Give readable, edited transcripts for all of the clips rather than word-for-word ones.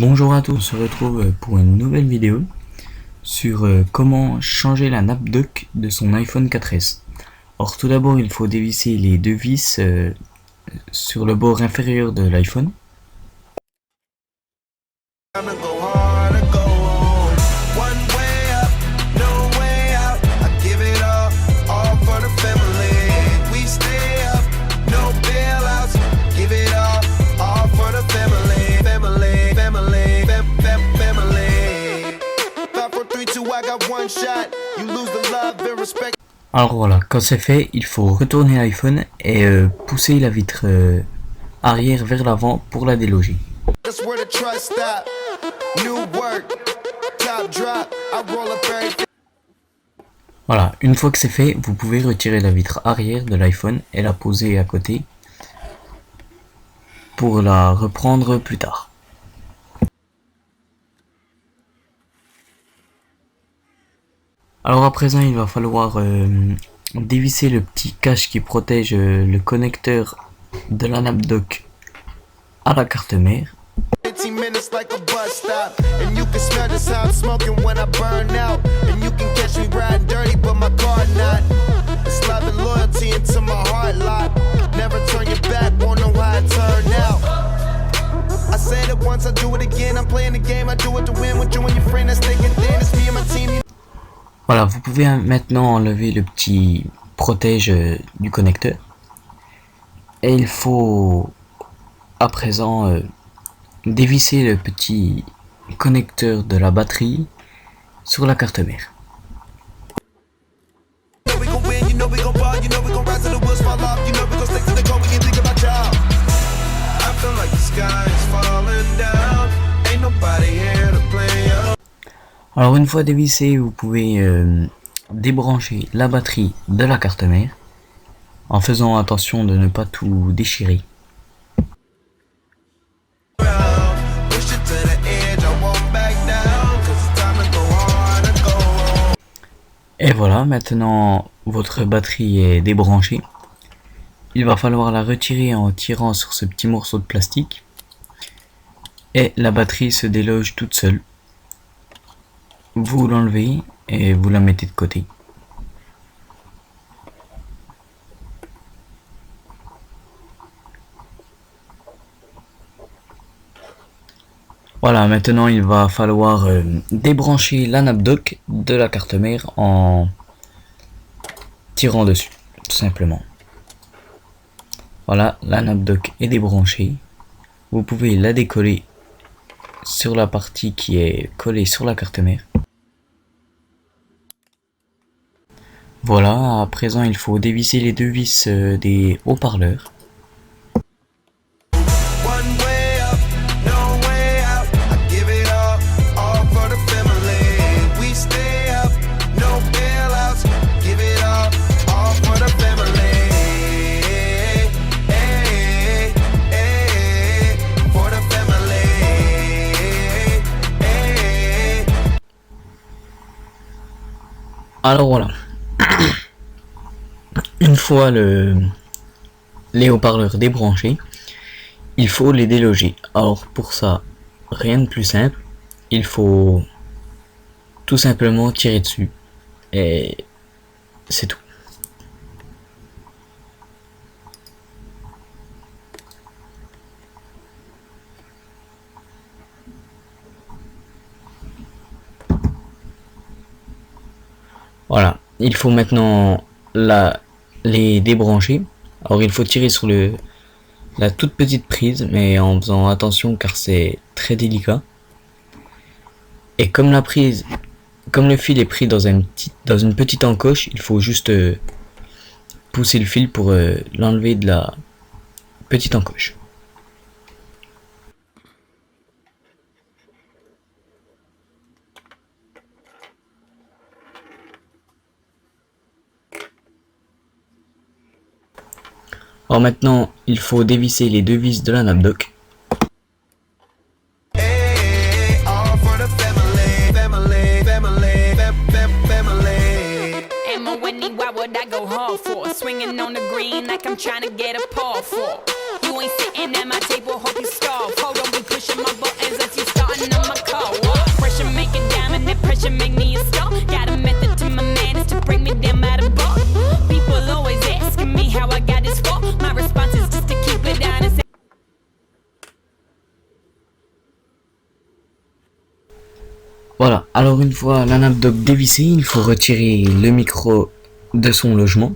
Bonjour à tous, on se retrouve pour une nouvelle vidéo sur comment changer la nappe dock de son iPhone 4S. Alors tout d'abord il faut dévisser les deux vis sur le bord inférieur de l'iPhone. Alors voilà, quand c'est fait, il faut retourner l'iPhone et pousser la vitre arrière vers l'avant pour la déloger. Voilà, une fois que c'est fait, vous pouvez retirer la vitre arrière de l'iPhone et la poser à côté pour la reprendre plus tard. Alors à présent il va falloir dévisser le petit cache qui protège le connecteur de la nappe dock à la carte mère. Voilà, vous pouvez maintenant enlever le petit protège du connecteur. Et il faut à présent dévisser le petit connecteur de la batterie sur la carte mère. Alors une fois dévissé, vous pouvez débrancher la batterie de la carte mère en faisant attention de ne pas tout déchirer. Et voilà, maintenant votre batterie est débranchée. Il va falloir la retirer en tirant sur ce petit morceau de plastique. Et la batterie se déloge toute seule. Vous l'enlevez et vous la mettez de côté. Voilà, maintenant il va falloir débrancher la nappe dock de la carte mère en tirant dessus, tout simplement. Voilà, la nappe dock est débranchée. Vous pouvez la décoller sur la partie qui est collée sur la carte mère. Voilà, à présent il faut dévisser les deux vis des haut-parleurs. Alors voilà, une fois les haut-parleurs débranchés, il faut les déloger. Alors pour ça, rien de plus simple, il faut tout simplement tirer dessus et c'est tout. Voilà, il faut maintenant les débrancher. Alors il faut tirer sur la toute petite prise, mais en faisant attention car c'est très délicat. Et comme le fil est pris dans une petite encoche, il faut juste pousser le fil pour l'enlever de la petite encoche. Alors maintenant, il faut dévisser les deux vis de la nappe dock. Whitney, why would I go hard for? Swinging on the green like I'm trying to get a paw for. you ain't sitting at my table, hope you starve. Hold on, be pushing my buttons as you starting on my car. Pressure make a diamond, that pressure make me a star. Got a method to my madness to bring me down by the bar. People always asking me how I got this far. My response is just to keep it down and say. Voilà, alors une fois la nappe dock dévissée, il faut retirer le micro de son logement.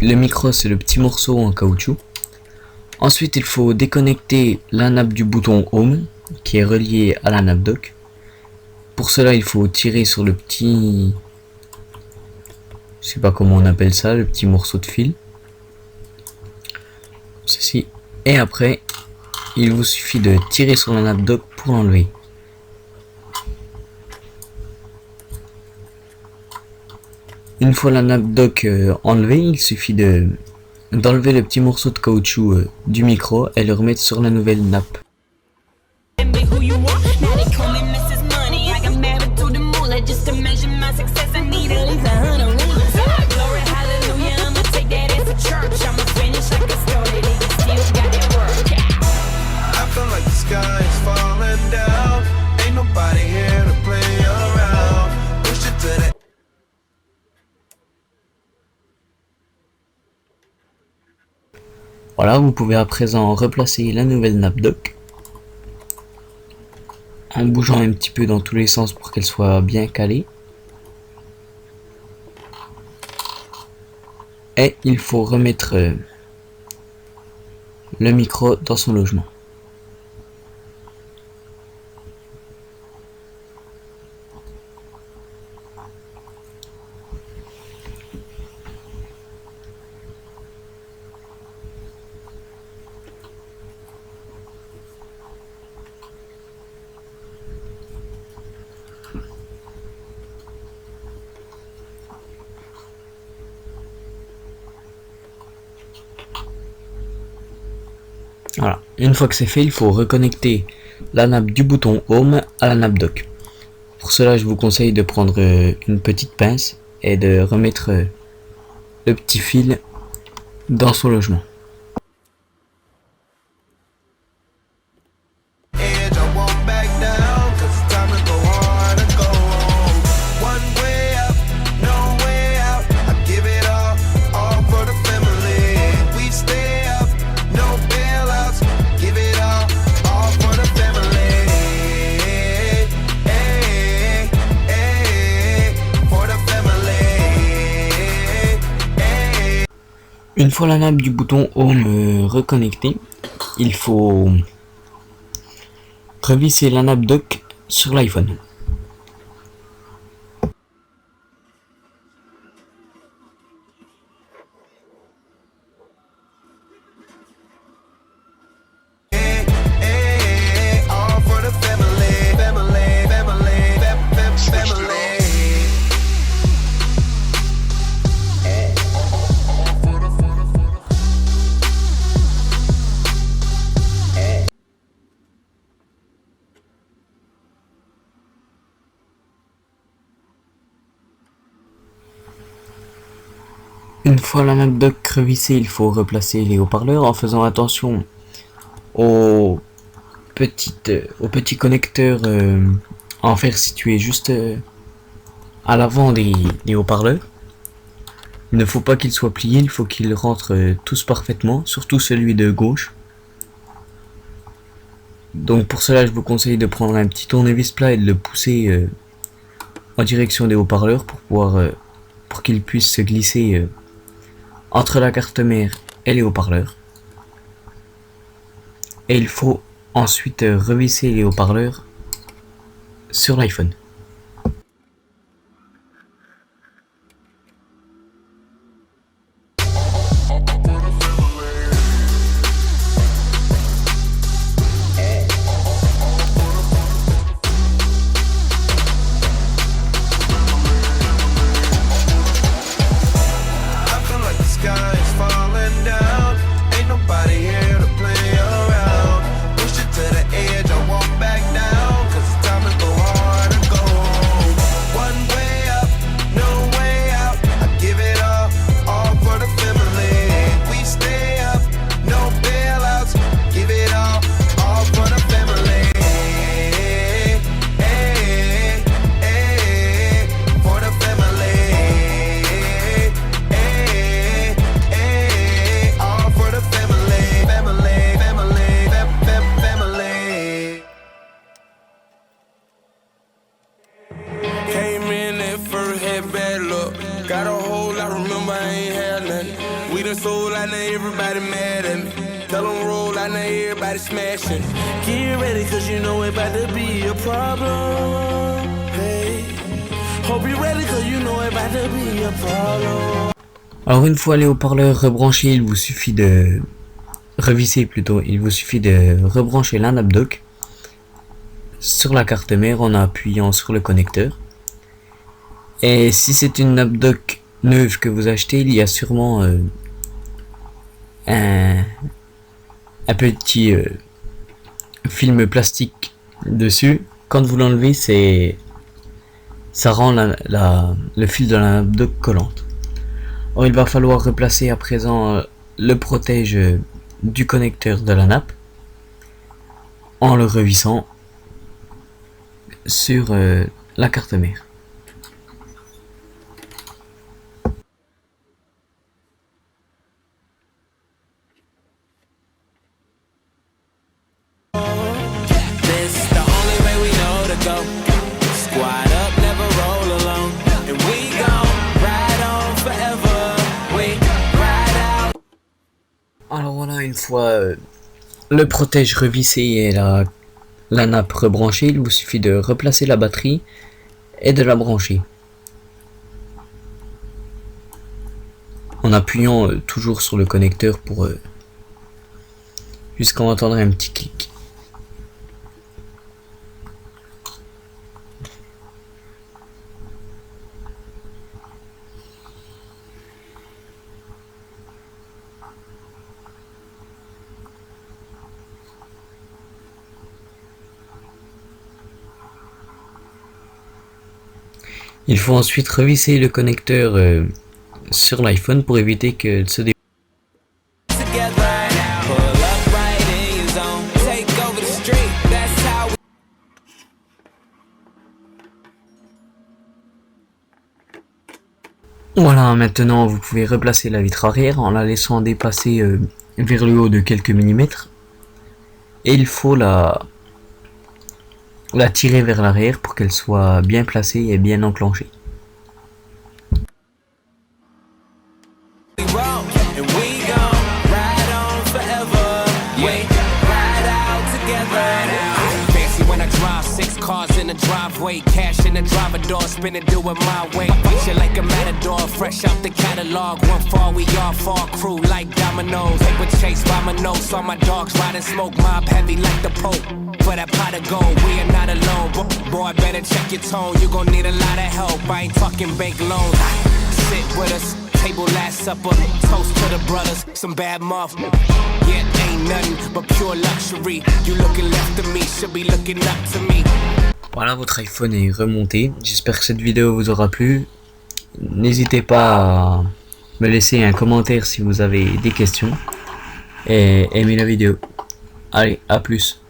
Le micro, c'est le petit morceau en caoutchouc. Ensuite, il faut déconnecter la nappe du bouton Home qui est relié à la nappe dock. Pour cela, il faut tirer sur le petit... je sais pas comment on appelle ça, le petit morceau de fil. Ceci. Et après, il vous suffit de tirer sur la nappe dock pour l'enlever. Une fois la nappe dock enlevée, il suffit d'enlever le petit morceau de caoutchouc du micro et le remettre sur la nouvelle nappe. Voilà, vous pouvez à présent replacer la nouvelle nappe dock en bougeant un petit peu dans tous les sens pour qu'elle soit bien calée. Et il faut remettre le micro dans son logement. Voilà, une fois que c'est fait, il faut reconnecter la nappe du bouton Home à la nappe dock. Pour cela, je vous conseille de prendre une petite pince et de remettre le petit fil dans son logement. Une fois la nappe du bouton Home reconnectée, il faut revisser la nappe dock sur l'iPhone. Une fois la nappe dock revissée, il faut replacer les haut-parleurs en faisant attention aux petits connecteurs en fer situés juste à l'avant des haut-parleurs. Il ne faut pas qu'ils soient pliés, il faut qu'ils rentrent tous parfaitement, surtout celui de gauche. Donc pour cela, je vous conseille de prendre un petit tournevis plat et de le pousser en direction des haut-parleurs pour qu'ils puissent se glisser entre la carte mère et les haut-parleurs. Et il faut ensuite revisser les haut-parleurs sur l'iPhone. been sold, I know everybody mad at me. Tell them roll, I know everybody smashing. Get ready, cause you know it about to be a problem. Hey, hope you ready, cause you know it about to be a problem. Alors une fois les haut-parleurs rebranchés, il vous suffit de revisser plutôt, il vous suffit de rebrancher l'anapdoc sur la carte mère en appuyant sur le connecteur. Et si c'est une apdoc neuve que vous achetez, il y a sûrement un petit film plastique dessus. Quand vous l'enlevez, ça rend le fil de la apdoc collante. Or, il va falloir replacer à présent le protège du connecteur de la nappe en le revissant sur la carte mère. Alors voilà, une fois le protège revissé et la nappe rebranchée, il vous suffit de replacer la batterie et de la brancher. En appuyant toujours sur le connecteur pour jusqu'à entendre un petit clic. Il faut ensuite revisser le connecteur sur l'iPhone pour éviter qu'elle se déboule. Voilà, maintenant vous pouvez replacer la vitre arrière en la laissant dépasser vers le haut de quelques millimètres. Et il faut la tirer vers l'arrière pour qu'elle soit bien placée et bien enclenchée. Cars in the driveway, cash in the driver door, spinning, doing my way. Beat you like a matador, fresh out the catalog. One fall, we all fall, crew like dominoes. They were chased by my nose, saw my dogs riding smoke, mob heavy like the Pope. For that pot of gold, we are not alone. Boy, better check your tone, you gon' need a lot of help. I ain't talking bank loans. Sit with us, table last supper, toast to the brothers, some bad muff. Yeah, ain't nothing but pure luxury. You looking left to me, should be looking up to me. Voilà, votre iPhone est remonté. J'espère que cette vidéo vous aura plu. N'hésitez pas à me laisser un commentaire si vous avez des questions. Et aimez la vidéo. Allez, à plus.